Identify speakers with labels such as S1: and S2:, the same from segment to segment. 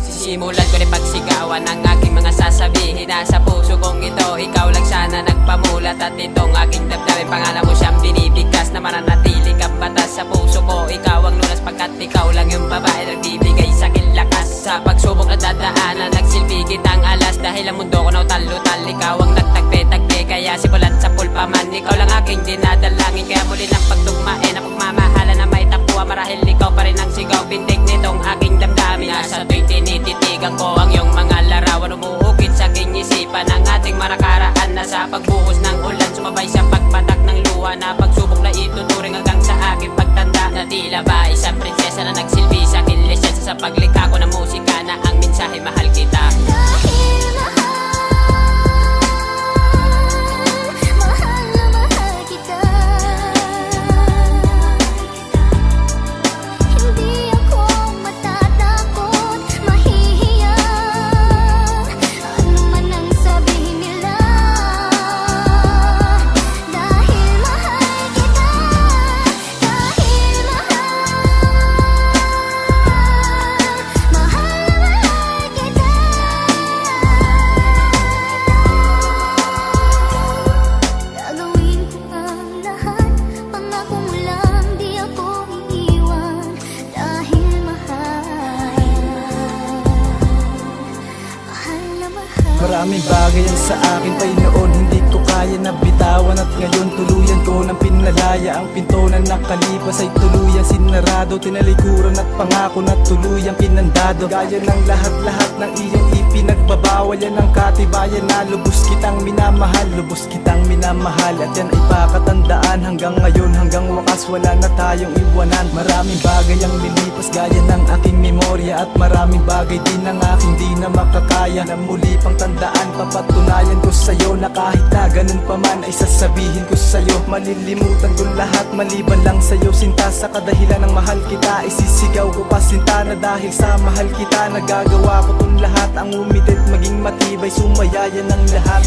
S1: Sisimulan ko rin pagsigawan ang aking mga sasabihin. Nasa puso kong ito, ikaw lang sana nagpamulat. At itong aking damdamin, pangalan mo siyang binibigkas na mananatili kang batas sa puso ko. Ikaw ang lunas pagkat ikaw lang yung babae nagbibigay sa'kin lakas. Sa pagsubok na dadaanan, nagsilbi kitang alas. Dahil ang mundo ko na utal-utal, ikaw ang nagtagpe-tagpe. Kaya simulan sa pulpa man, ikaw lang aking dinadalangin. Kaya muli ng pagtugmain, ang pagmamahala na may tapuan. Marahil ikaw pa rin ang sigaw, bindig nitong aking damdamin. Nasa tuwing tinititigan ko ang iyong mga larawan, umuukit sa aking isipan ang ating marakaraan. Na sa pagbuhos ng ulan, sumabay sa pagpatak ng luha. Na pagsubok na ituturing hanggang sa aking pagtanda. Na tila ba isang prinsesa na nagsilbi sa akin lisensa sa paglikha ko ng musika. Na ang mensahe, mahal kita.
S2: Maraming bagay ang sa akin pa'y noon hindi ko kaya na bitawan. At ngayon tuluyan ko ng pinalaya. Ang pinto na nakalipas ay tuluyang sinarado. Tinalikuran at pangako na tuluyang pinandado. Gaya ng lahat-lahat ng iyong ipinagbabawal. Yan ang katibayan na lubos kitang minamahal. Lubos kitang minamahal. At yan ay pakatandaan hanggang ngayon, hanggang wakas wala na tayong iwanan. Maraming bagay ang lilipas gaya ng aking memorya. At maraming bagay din ang aking di na makakaya. Na muli pang tandaan, papatunayan ko sa'yo na kahit na ganun pa man ay sasabihin ko sa'yo. Malilimutan ko lahat maliban lang sa'yo, sinta. Sa kadahilan ng mahal kita, isisigaw ko pa sinta. Na dahil sa mahal kita, nagagawa ko tong lahat. Ang umitit maging matibay, sumayaya ng lahat.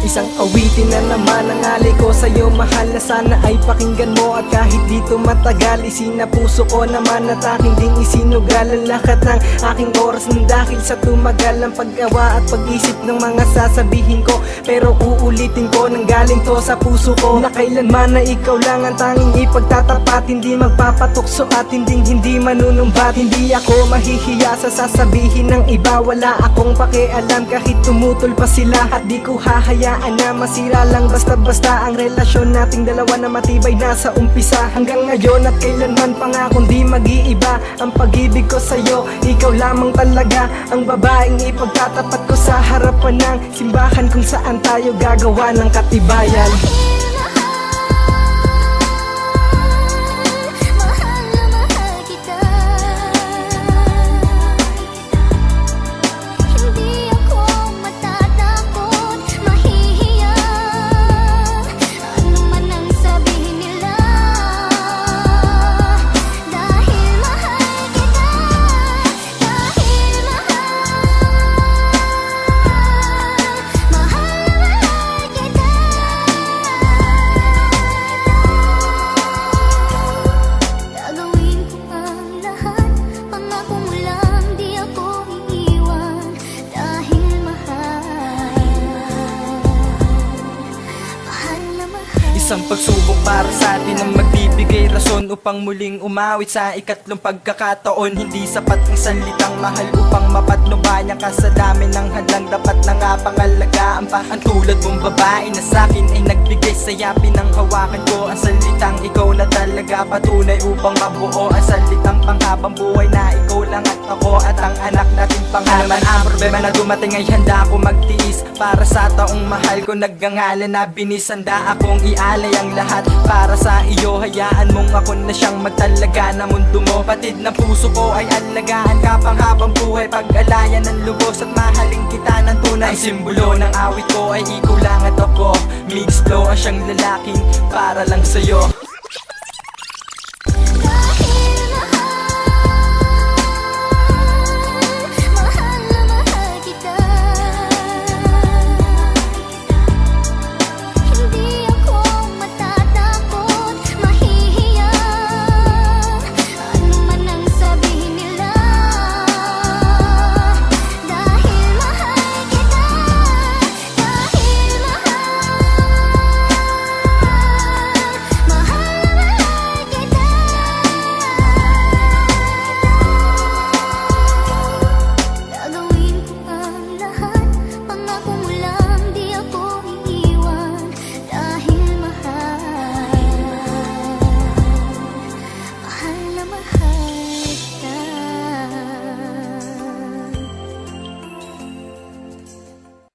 S2: Isang awitin na naman ang alay ko sa'yo, mahal, na sana ay pakinggan mo. At kahit dito matagal, isinapuso ko naman at aking ding isinugal ang lahat ng aking oras. Nang dahil sa tumagal ang paggawa at pag-isip ng mga sasabihin ko. Pero uulitin ko, nang galing to sa puso ko, na kailanman na ikaw lang ang tanging ipagtatapat. Hindi magpapatukso at hindi manunumbat. Hindi ako mahihiya sa sasabihin ng iba. Wala akong pakialam kahit tumutol pa sila. At di ko hahayaan na masira lang basta-basta ang relasyon nating dalawa na matibay na sa umpisa hanggang ngayon. At kailanman pangakong di mag-iiba ang pag-ibig ko sa'yo. Ikaw lamang talaga ang babaeng ipagtatapat ko sa harapan ng simbahan kung saan tayo gagawa ng katibayan. Isang pagsubok para sa atin ang magbibigay rason upang muling umawit sa ikatlong pagkakataon. Hindi sapat ang salitang mahal upang mapatnubayan ka sa dami ng hadlang. Dapat na nga pangalagaan pa ang tulad mong babae na sa'kin ay nagbigay saya. Pinanghawakan ko ang salitang ikaw na talaga patunay upang mabuo ang salitang panghabang buhay na ikaw lang at ako at ang anak natin pangalaman. Ang problema na dumating ay handa ko magtiis para sa taong mahal ko. Nagngangalan na binisanda akong ialay ang lahat para sa iyo. Hayaan mong ako na siyang magtalaga na mundo mo. Patid ng puso ko ay alagaan ka panghabang buhay. Pag-alayan ng lubos at mahalin kita ng tunay. Ang simbolo ng awit ko ay ikaw lang at ako. Mixed flow ang siyang lalaking para lang sa'yo.